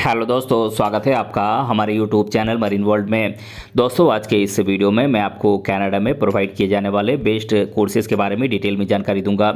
Hello दोस्तों, स्वागत है आपका हमारे यूट्यूब चैनल मरीन वर्ल्ड में। दोस्तों, आज के इस वीडियो में मैं आपको कनाडा में प्रोवाइड किए जाने वाले बेस्ट कोर्सेज़ के बारे में डिटेल में जानकारी दूंगा।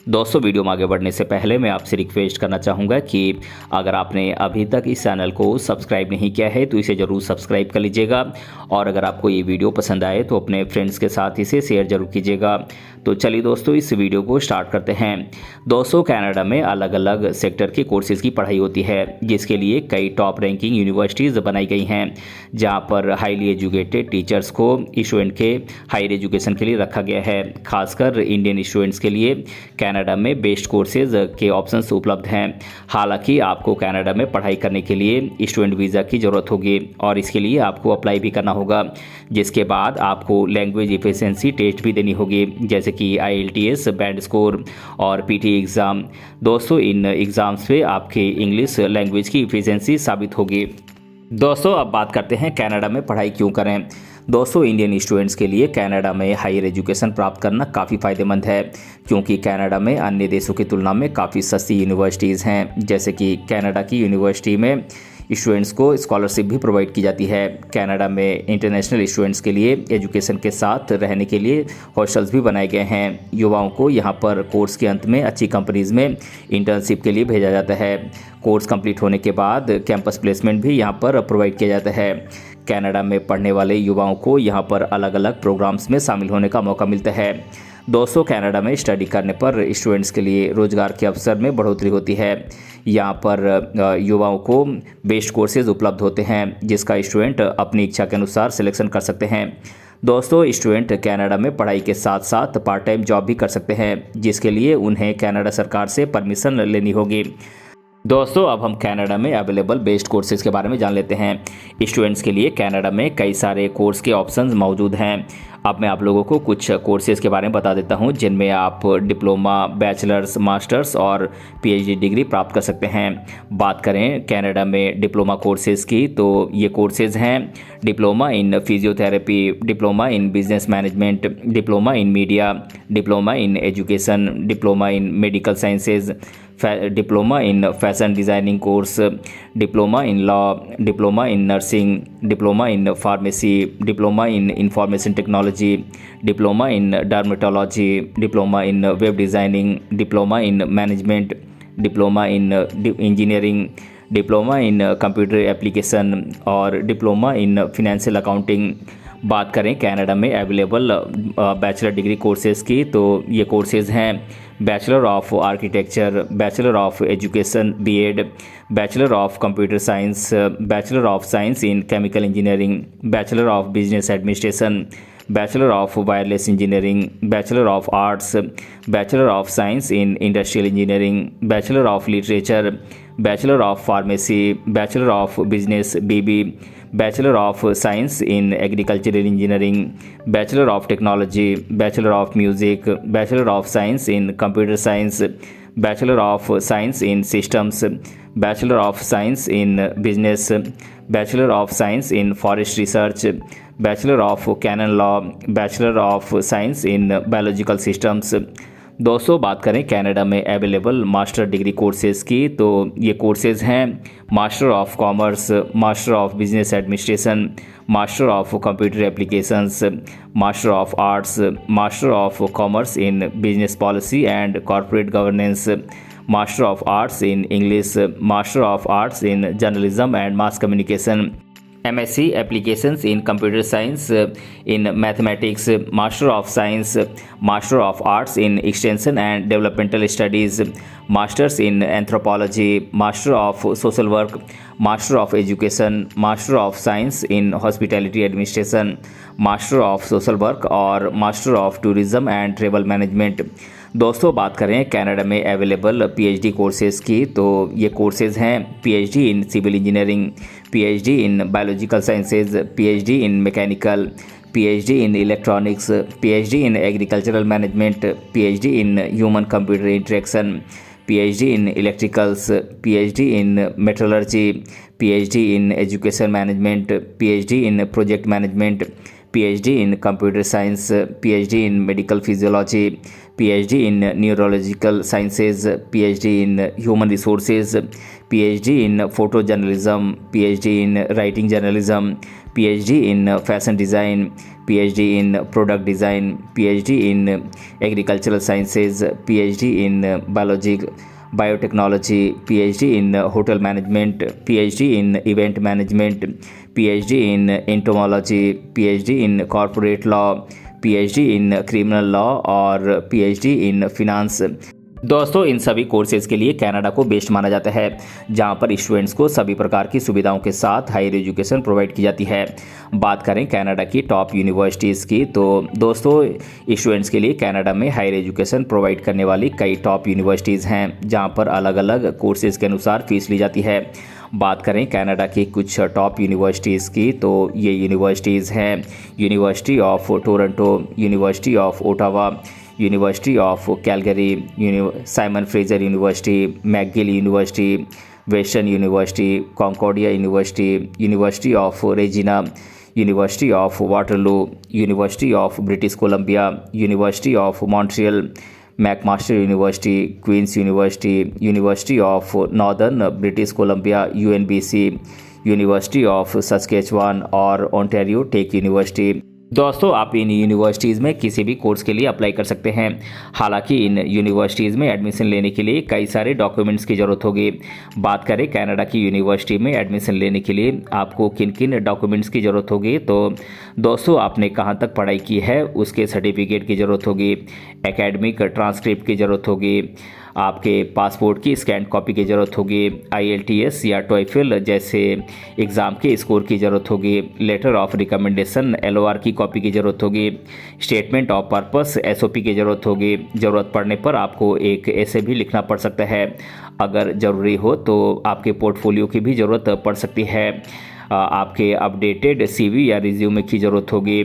दोस्तों, वीडियो में आगे बढ़ने से पहले मैं आपसे रिक्वेस्ट करना चाहूँगा कि अगर आपने अभी तक इस चैनल को सब्सक्राइब नहीं किया है तो इसे ज़रूर सब्सक्राइब कर लीजिएगा, और अगर आपको ये वीडियो पसंद आए तो अपने फ्रेंड्स के साथ इसे शेयर जरूर कीजिएगा। तो चलिए दोस्तों, इस वीडियो को स्टार्ट करते हैं। दोस्तों, कनाडा में अलग अलग सेक्टर के कोर्सेज़ की पढ़ाई होती है, जिसके लिए कई टॉप रैंकिंग यूनिवर्सिटीज़ बनाई गई हैं, जहां पर हाईली एजुकेटेड टीचर्स को स्टूडेंट के हायर एजुकेशन के लिए रखा गया है। खासकर इंडियन स्टूडेंट्स के लिए कनाडा में बेस्ट कोर्सेज के ऑप्शंस उपलब्ध हैं। हालांकि आपको कनाडा में पढ़ाई करने के लिए स्टूडेंट वीज़ा की ज़रूरत होगी, और इसके लिए आपको अप्लाई भी करना होगा, जिसके बाद आपको लैंग्वेज एफिशिएंसी टेस्ट भी देनी होगी, जैसे कि IELTS, बैंड स्कोर और PT एग्ज़ाम। दोस्तों, इन एग्ज़ाम्स पे आपके इंग्लिश लैंग्वेज की एफिशिएंसी साबित होगी। दोस्तों, अब बात करते हैं कनाडा में पढ़ाई क्यों करें। दोस्तों, इंडियन स्टूडेंट्स के लिए कनाडा में हायर एजुकेशन प्राप्त करना काफ़ी फ़ायदेमंद है, क्योंकि कनाडा में अन्य देशों की तुलना में काफ़ी सस्ती यूनिवर्सिटीज़ हैं। जैसे कि कनाडा की यूनिवर्सिटी में स्टूडेंट्स को स्कॉलरशिप भी प्रोवाइड की जाती है। कनाडा में इंटरनेशनल स्टूडेंट्स के लिए एजुकेशन के साथ रहने के लिए हॉस्टल्स भी बनाए गए हैं। युवाओं को यहाँ पर कोर्स के अंत में अच्छी कंपनीज़ में इंटर्नशिप के लिए भेजा जाता है। कोर्स कंप्लीट होने के बाद कैंपस प्लेसमेंट भी यहाँ पर प्रोवाइड किया जाता है। कनाडा में पढ़ने वाले युवाओं को यहाँ पर अलग अलग प्रोग्राम्स में शामिल होने का मौका मिलता है। दोस्तों, कनाडा में स्टडी करने पर स्टूडेंट्स के लिए रोजगार के अवसर में बढ़ोतरी होती है। यहाँ पर युवाओं को बेस्ट कोर्सेज उपलब्ध होते हैं, जिसका स्टूडेंट अपनी इच्छा के अनुसार सिलेक्शन कर सकते हैं। दोस्तों, स्टूडेंट कनाडा में पढ़ाई के साथ साथ पार्ट टाइम जॉब भी कर सकते हैं, जिसके लिए उन्हें कनाडा सरकार से परमिशन लेनी होगी। दोस्तों, अब हम कनाडा में अवेलेबल बेस्ट कोर्सेज के बारे में जान लेते हैं। स्टूडेंट्स के लिए कनाडा में कई सारे कोर्स के ऑप्शंस मौजूद हैं। अब मैं आप लोगों को कुछ कोर्सेज के बारे में बता देता हूं, जिनमें आप डिप्लोमा, बैचलर्स, मास्टर्स और PhD डिग्री प्राप्त कर सकते हैं। बात करें कनाडा में डिप्लोमा कोर्सेज की, तो ये कोर्सेज हैं diploma in physiotherapy, diploma in business management, diploma in media, diploma in education, diploma in medical sciences, diploma in fashion designing course, diploma in law, diploma in nursing, diploma in pharmacy, diploma in information technology, diploma in dermatology, diploma in web designing, diploma in management, diploma in engineering, diploma in computer application और diploma in financial accounting. बात करें Canada में available bachelor degree courses की, तो ये courses हैं bachelor of architecture, bachelor of education BEd, bachelor of computer science, bachelor of science in chemical engineering, bachelor of business administration, bachelor of wireless engineering, bachelor of arts, bachelor of science in industrial engineering, bachelor of literature, bachelor of pharmacy, bachelor of business BB, bachelor of science in agricultural engineering, bachelor of technology, bachelor of music, bachelor of science in computer science, bachelor of science in systems, bachelor of science in business, bachelor of science in forest research, bachelor of canon law, bachelor of science in biological systems. दोस्तों, बात करें Canada में available master degree courses की, तो ये courses हैं master of commerce, master of business administration, master of computer applications, master of arts, master of commerce in business policy and corporate governance, master of arts in English, master of arts in journalism and mass communication, MSc Applications in Computer Science, in Mathematics, Master of Science, Master of Arts in Extension and Developmental Studies, Masters in Anthropology, Master of Social Work, Master of Education, Master of Science in Hospitality Administration, Master of Social Work और Master of Tourism and Travel Management। दोस्तों, बात करें Canada में available PhD courses की, तो ये courses हैं PhD in civil engineering, PhD in biological sciences, PhD in mechanical, PhD in electronics, PhD in agricultural management, PhD in human computer interaction, PhD in electricals, PhD in metrology, PhD in education management, PhD in project management, PhD in Computer Science, PhD in Medical Physiology, PhD in Neurological Sciences, PhD in Human Resources, PhD in Photojournalism, PhD in Writing Journalism, PhD in Fashion Design, PhD in Product Design, PhD in Agricultural Sciences, PhD in Biotechnology, PhD in Hotel Management, PhD in Event Management, PhD in Entomology, PhD in Corporate Law, PhD in Criminal Law और PhD in Finance। दोस्तों, इन सभी courses के लिए Canada को best माना जाता है, जहां पर स्टूडेंट्स को सभी प्रकार की सुविधाओं के साथ हायर एजुकेशन प्रोवाइड की जाती है। बात करें कनाडा की टॉप यूनिवर्सिटीज़ की, तो दोस्तों स्टूडेंट्स के लिए कनाडा में हायर एजुकेशन प्रोवाइड करने वाली कई टॉप यूनिवर्सिटीज़ हैं, जहां पर अलग अलग कोर्सेज के अनुसार फीस ली जाती है। बात करें कनाडा की कुछ टॉप यूनिवर्सिटीज़ की, तो ये यूनिवर्सिटीज़ हैं university of Toronto, university of Ottawa, university of Calgary, Simon Fraser university, McGill university, Western university, Concordia university, university of Regina, university of Waterloo, university of British Columbia, university of Montreal, McMaster university, Queen's university, university of Northern British Columbia UNBC, university of Saskatchewan और Ontario Tech university. दोस्तों, आप इन universities में किसी भी course के लिए apply कर सकते हैं। हालांकि इन यूनिवर्सिटीज़ में एडमिशन लेने के लिए कई सारे डॉक्यूमेंट्स की ज़रूरत होगी। बात करें कनाडा की यूनिवर्सिटी में एडमिशन लेने के लिए आपको किन किन डॉक्यूमेंट्स की ज़रूरत होगी, तो दोस्तों आपने कहाँ तक पढ़ाई की है उसके सर्टिफिकेट की ज़रूरत होगी, एकेडमिक ट्रांसक्रिप्ट की ज़रूरत होगी, आपके पासपोर्ट की स्कैन कॉपी की ज़रूरत होगी, IELTS या TOEFL जैसे एग्ज़ाम के स्कोर की ज़रूरत होगी, लेटर ऑफ रिकमेंडेशन LOR की कॉपी की ज़रूरत होगी, स्टेटमेंट ऑफ पर्पस SOP की ज़रूरत होगी। ज़रूरत पड़ने पर आपको एक ऐसे भी लिखना पड़ सकता है। अगर ज़रूरी हो तो आपके पोर्टफोलियो की भी ज़रूरत पड़ सकती है। आपके अपडेटेड CV या रिज्यूमे की ज़रूरत होगी,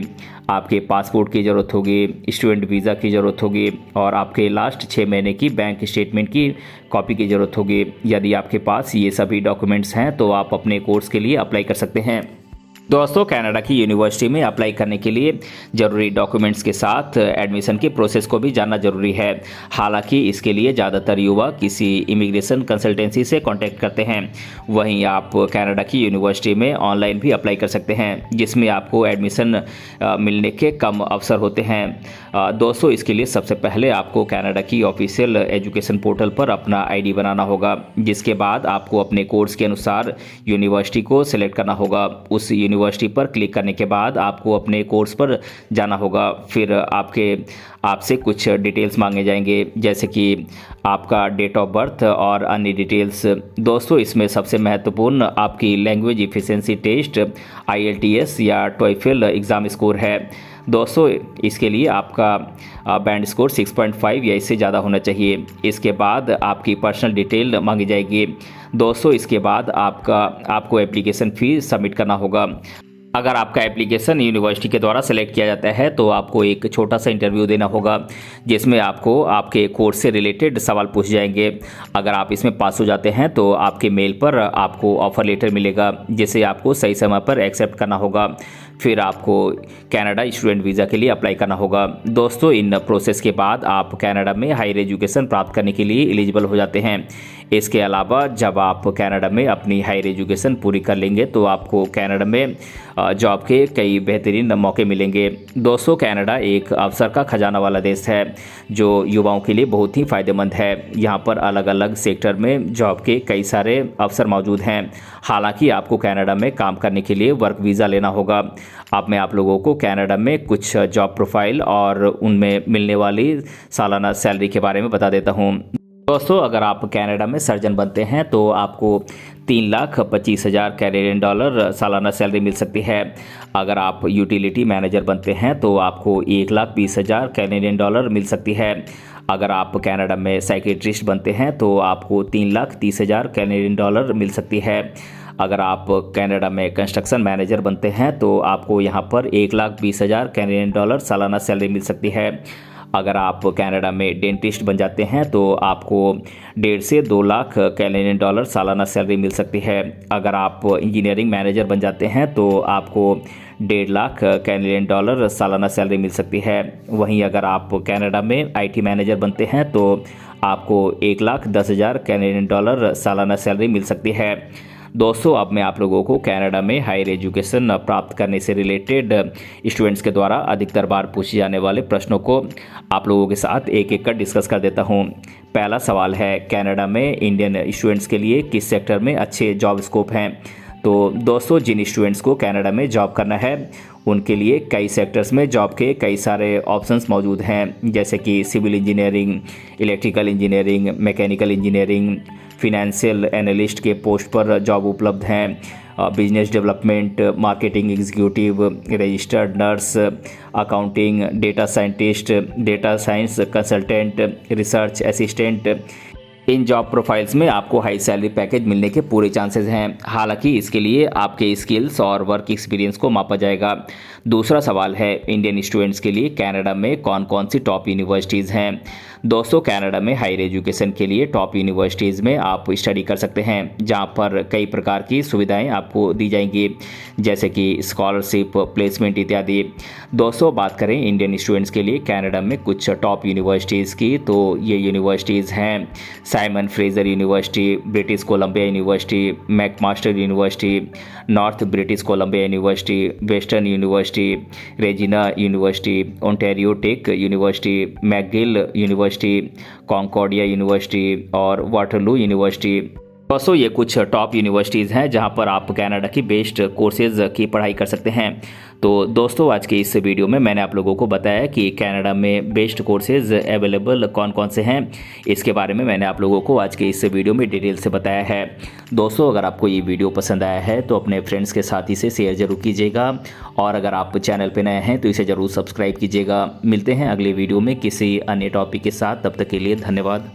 आपके पासपोर्ट की ज़रूरत होगी, स्टूडेंट वीज़ा की ज़रूरत होगी और आपके लास्ट 6 महीने की बैंक स्टेटमेंट की कॉपी की ज़रूरत होगी। यदि आपके पास ये सभी डॉक्यूमेंट्स हैं तो आप अपने कोर्स के लिए अप्लाई कर सकते हैं। दोस्तों, कनाडा की यूनिवर्सिटी में अप्लाई करने के लिए ज़रूरी डॉक्यूमेंट्स के साथ एडमिशन के प्रोसेस को भी जानना ज़रूरी है। हालांकि इसके लिए ज़्यादातर युवा किसी इमिग्रेशन कंसल्टेंसी से कांटेक्ट करते हैं। वहीं आप कनाडा की यूनिवर्सिटी में ऑनलाइन भी अप्लाई कर सकते हैं, जिसमें आपको एडमिशन मिलने के कम अवसर होते हैं। दोस्तों, इसके लिए सबसे पहले आपको कनाडा की ऑफिशियल एजुकेशन पोर्टल पर अपना ID बनाना होगा, जिसके बाद आपको अपने कोर्स के अनुसार यूनिवर्सिटी को सिलेक्ट करना होगा। उस यूनिवर्सिटी पर क्लिक करने के बाद आपको अपने कोर्स पर जाना होगा। फिर आपसे कुछ डिटेल्स मांगे जाएंगे, जैसे कि आपका डेट ऑफ बर्थ और अन्य डिटेल्स। दोस्तों, इसमें सबसे महत्वपूर्ण आपकी लैंग्वेज इफिशिएंसी टेस्ट IELTS या TOEFL एग्ज़ाम स्कोर है। दोस्तों, इसके लिए आपका बैंड स्कोर 6.5 या इससे ज़्यादा होना चाहिए। इसके बाद आपकी पर्सनल डिटेल मांगी जाएगी। दोस्तों, इसके बाद आपको एप्लीकेशन फीस सबमिट करना होगा। अगर आपका एप्लीकेशन यूनिवर्सिटी के द्वारा सेलेक्ट किया जाता है तो आपको एक छोटा सा इंटरव्यू देना होगा, जिसमें आपको आपके कोर्स से रिलेटेड सवाल पूछे जाएंगे। अगर आप इसमें पास हो जाते हैं तो आपके मेल पर आपको ऑफर लेटर मिलेगा, जिसे आपको सही समय पर एक्सेप्ट करना होगा। फिर आपको कनाडा स्टूडेंट वीज़ा के लिए अप्लाई करना होगा। दोस्तों, इन प्रोसेस के बाद आप कनाडा में हायर एजुकेशन प्राप्त करने के लिए एलिजिबल हो जाते हैं। इसके अलावा जब आप कनाडा में अपनी हायर एजुकेशन पूरी कर लेंगे तो आपको कनाडा में जॉब के कई बेहतरीन मौके मिलेंगे। दोस्तों, कनाडा एक अवसर का खजाना वाला देश है, जो युवाओं के लिए बहुत ही फ़ायदेमंद है। यहाँ पर अलग अलग सेक्टर में जॉब के कई सारे अवसर मौजूद हैं। हालांकि आपको कनाडा में काम करने के लिए वर्क वीज़ा लेना होगा। अब मैं आप लोगों को कनाडा में कुछ जॉब प्रोफाइल और उनमें मिलने वाली सालाना सैलरी के बारे में बता देता हूँ। दोस्तों, अगर आप कनाडा में सर्जन बनते हैं तो आपको 3,25,000 कैनेडियन डॉलर सालाना सैलरी मिल सकती है। अगर आप यूटिलिटी मैनेजर बनते हैं तो आपको 1,20,000 कैनेडियन डॉलर मिल सकती है। अगर आप कनाडा में साइकेट्रिस्ट बनते हैं तो आपको 3,30,000 कैनेडियन डॉलर मिल सकती है। अगर आप कनाडा में कंस्ट्रक्शन मैनेजर बनते हैं तो आपको यहाँ पर 1,20,000 कैनेडियन डॉलर सालाना सैलरी मिल सकती है। अगर आप कनाडा में डेंटिस्ट बन जाते हैं तो आपको 1.5 से 2 लाख कैनेडियन डॉलर सालाना सैलरी मिल सकती है। अगर आप इंजीनियरिंग मैनेजर बन जाते हैं तो आपको 1.5 लाख कैनेडियन डॉलर सालाना सैलरी मिल सकती है। वहीं अगर आप कनाडा में IT मैनेजर बनते हैं तो आपको 1,10,000 कैनेडियन डॉलर सालाना सैलरी मिल सकती है। दोस्तों, अब मैं आप लोगों को कनाडा में हायर एजुकेशन प्राप्त करने से रिलेटेड स्टूडेंट्स के द्वारा अधिकतर बार पूछे जाने वाले प्रश्नों को आप लोगों के साथ एक एक कर डिस्कस कर देता हूं। पहला सवाल है, कनाडा में इंडियन स्टूडेंट्स के लिए किस सेक्टर में अच्छे जॉब स्कोप हैं? तो दोस्तों, जिन स्टूडेंट्स को कनाडा में जॉब करना है उनके लिए कई सेक्टर्स में जॉब के कई सारे ऑप्शंस मौजूद हैं, जैसे कि civil engineering, electrical engineering, mechanical engineering, financial analyst के पोस्ट पर जॉब उपलब्ध हैं, business development, marketing executive, registered nurse, accounting, data scientist, data science consultant, research assistant. इन जॉब प्रोफाइल्स में आपको हाई सैलरी पैकेज मिलने के पूरे चांसेस हैं। हालांकि इसके लिए आपके स्किल्स और वर्क एक्सपीरियंस को मापा जाएगा। दूसरा सवाल है, इंडियन स्टूडेंट्स के लिए कनाडा में कौन कौन सी टॉप यूनिवर्सिटीज़ हैं? दोस्तों, कनाडा में हायर एजुकेशन के लिए टॉप यूनिवर्सिटीज़ में आप स्टडी कर सकते हैं, जहां पर कई प्रकार की सुविधाएं आपको दी जाएंगी, जैसे कि स्कॉलरशिप, प्लेसमेंट इत्यादि। दोस्तों, बात करें इंडियन स्टूडेंट्स के लिए कनाडा में कुछ टॉप यूनिवर्सिटीज़ की, तो ये यूनिवर्सिटीज़ हैं Simon Fraser university, British Columbia university, McMaster university, North British Columbia university, Western university, Regina university, Ontario Tech university, McGill university, Concordia university और वाटरलू यूनिवर्सिटी। दोस्तों, ये कुछ टॉप यूनिवर्सिटीज़ हैं जहां पर आप कनाडा की बेस्ट कोर्सेज की पढ़ाई कर सकते हैं। तो दोस्तों, आज के इस वीडियो में मैंने आप लोगों को बताया कि कनाडा में बेस्ट कोर्सेज अवेलेबल कौन कौन से हैं। इसके बारे में मैंने आप लोगों को आज के इस वीडियो में डिटेल से बताया है। दोस्तों, अगर आपको ये वीडियो पसंद आया है तो अपने फ्रेंड्स के साथ इसे शेयर जरूर कीजिएगा, और अगर आप चैनल पर नए हैं तो इसे ज़रूर सब्सक्राइब कीजिएगा। मिलते हैं अगले वीडियो में किसी अन्य टॉपिक के साथ, तब तक के लिए धन्यवाद।